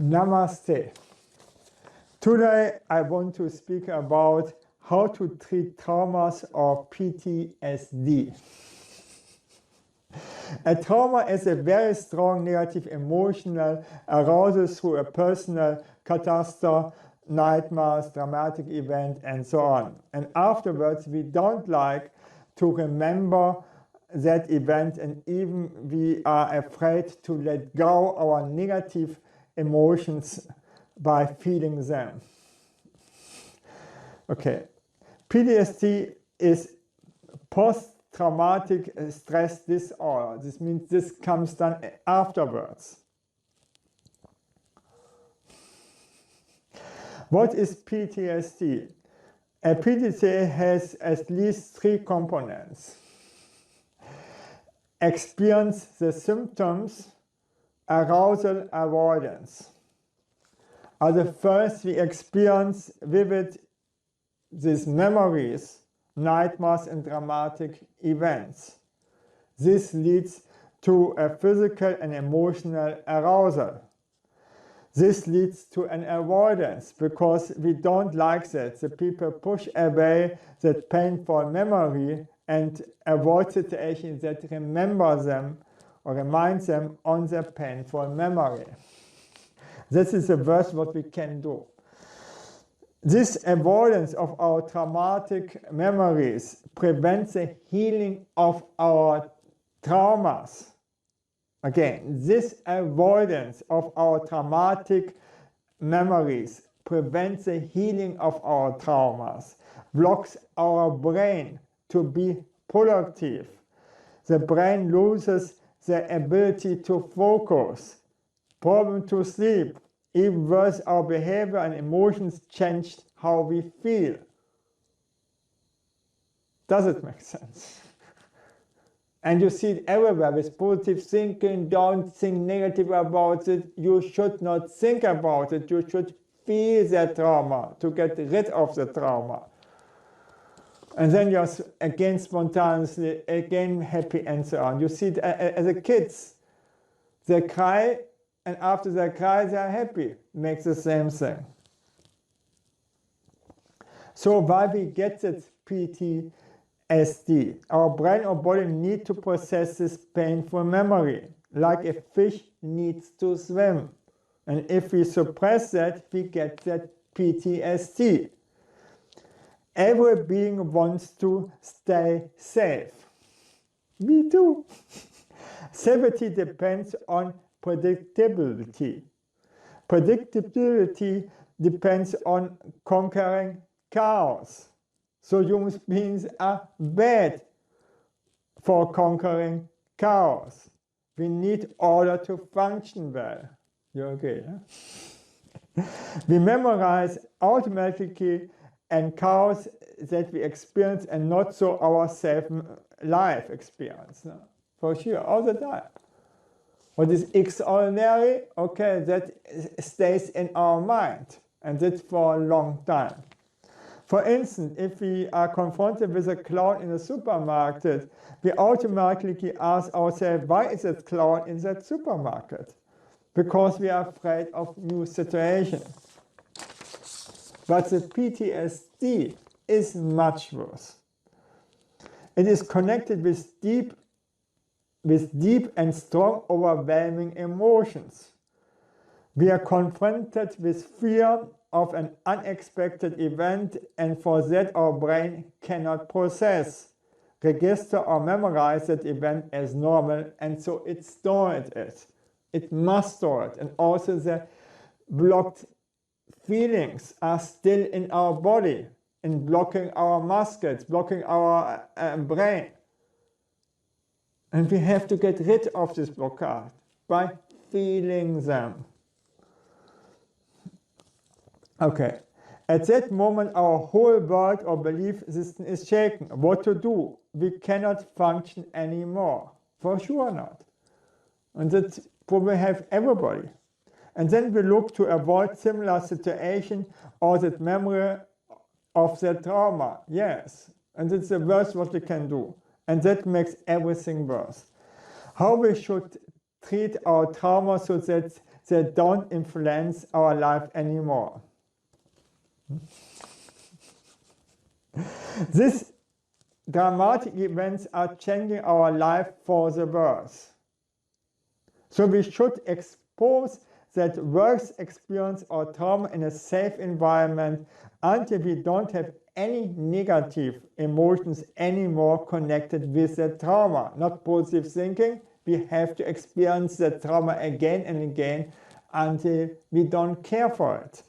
Namaste. Today I want to speak about how to treat traumas or PTSD. A trauma is a very strong negative emotional arousal through a personal catastrophe, nightmares, dramatic event, and so on. And afterwards we don't like to remember that event, and even we are afraid to let go our negative emotions by feeling them. Okay, PTSD is post-traumatic stress disorder. This means this comes then afterwards. What is PTSD? A PTSD has at least three components. Experience the symptoms, arousal, avoidance. First we experience vivid these memories, nightmares and dramatic events. This leads to a physical and emotional arousal. This leads to an avoidance because we don't like that. The people push away that painful memory and avoid situations that remember them or remind them on their painful memory. This is the worst what we can do. This avoidance of our traumatic memories prevents the healing of our traumas. Again, this avoidance of our traumatic memories prevents the healing of our traumas, blocks our brain to be productive. The brain loses the ability to focus, problem to sleep, even worse, our behavior and emotions changed how we feel. Does it make sense? And you see it everywhere with positive thinking. Don't think negative about it. You should not think about it. You should feel that trauma to get rid of the trauma. And then you're again spontaneously, again happy and so on. You see it as a kids. They cry, and after they cry, they are happy. Makes the same thing. So why we get that PTSD? Our brain or body need to process this painful memory, like a fish needs to swim. And if we suppress that, we get that PTSD. Every being wants to stay safe. Me too. Safety depends on predictability. Predictability depends on conquering chaos. So human beings are bad for conquering chaos. We need order to function well. You okay? Huh? We memorize automatically and chaos that we experience and not so our self-life experience. No? For sure, all the time. What is extraordinary, okay, that stays in our mind, and that's for a long time. For instance, if we are confronted with a clown in a supermarket, we automatically ask ourselves, why is that clown in that supermarket? Because we are afraid of new situations. But the PTSD is much worse. It is connected with deep and strong, overwhelming emotions. We are confronted with fear of an unexpected event, and for that our brain cannot process, register or memorize that event as normal, and so it stores it. It must store it. And also the blocked feelings are still in our body and blocking our muscles, blocking our brain. And we have to get rid of this blockade by feeling them. Okay, at that moment our whole world or belief system is shaken. What to do? We cannot function anymore. For sure not. And that probably have everybody. And then we look to avoid similar situation or that memory of that trauma. Yes, and it's the worst what we can do. And that makes everything worse. How we should treat our trauma so that they don't influence our life anymore. These dramatic events are changing our life for the worse. So we should expose that worst experience or trauma in a safe environment until we don't have any negative emotions anymore connected with the trauma. Not positive thinking. We have to experience the trauma again and again until we don't care for it.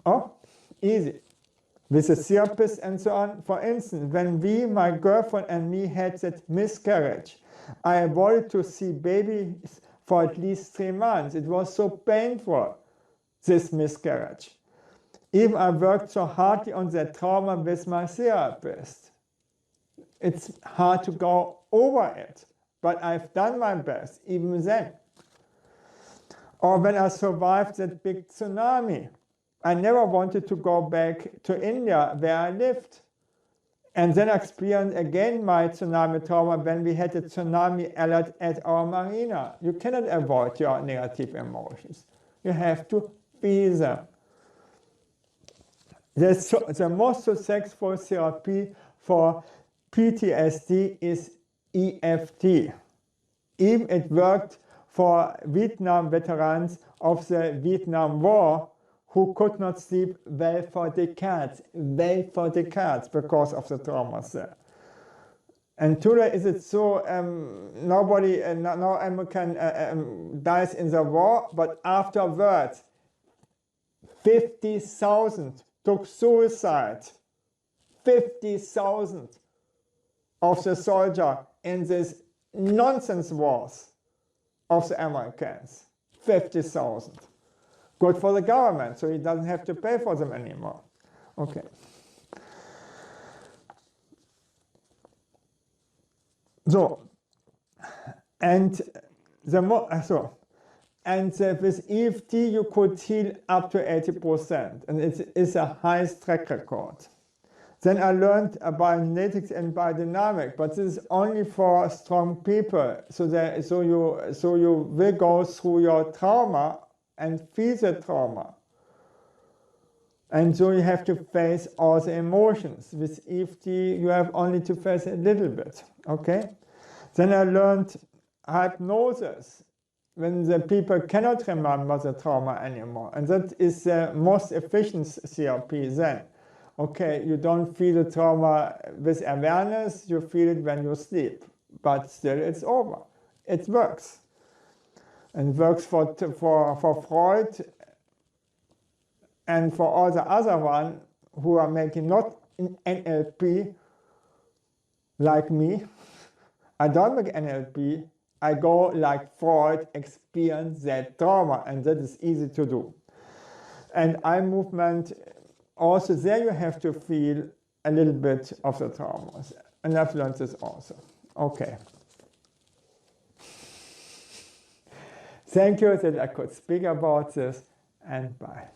Oh, easy. With a therapist and so on. For instance, when my girlfriend and me had that miscarriage, I avoided to see babies for at least 3 months. It was so painful, this miscarriage. Even I worked so hardly on that trauma with my therapist. It's hard to go over it, but I've done my best even then. Or when I survived that big tsunami, I never wanted to go back to India where I lived. And then I experienced again my tsunami trauma when we had a tsunami alert at our marina. You cannot avoid your negative emotions. You have to feel them. The most successful therapy for PTSD is EFT. Even it worked for Vietnam veterans of the Vietnam War who could not sleep well for decades because of the traumas there. And today is it so, nobody, no American dies in the war, but afterwards, 50,000 took suicide. 50,000 of the soldiers in this nonsense wars of the Americans. 50,000. Good for the government, so he doesn't have to pay for them anymore. Okay. So, and with EFT you could heal up to 80%, and it is a high track record. Then I learned about genetics and biodynamic, but this is only for strong people. So you will go through your trauma and feel the trauma. And so you have to face all the emotions. With EFT, you have only to face a little bit, okay? Then I learned hypnosis, when the people cannot remember the trauma anymore. And that is the most efficient therapy then. Okay, you don't feel the trauma with awareness, you feel it when you sleep. But still it's over. It works. And works for Freud and for all the other ones who are making not in NLP like me. I don't make NLP, I go like Freud, experience that trauma, and that is easy to do. And eye movement, also there you have to feel a little bit of the traumas. And I've learned this also. Okay. Thank you that I could speak about this, and bye.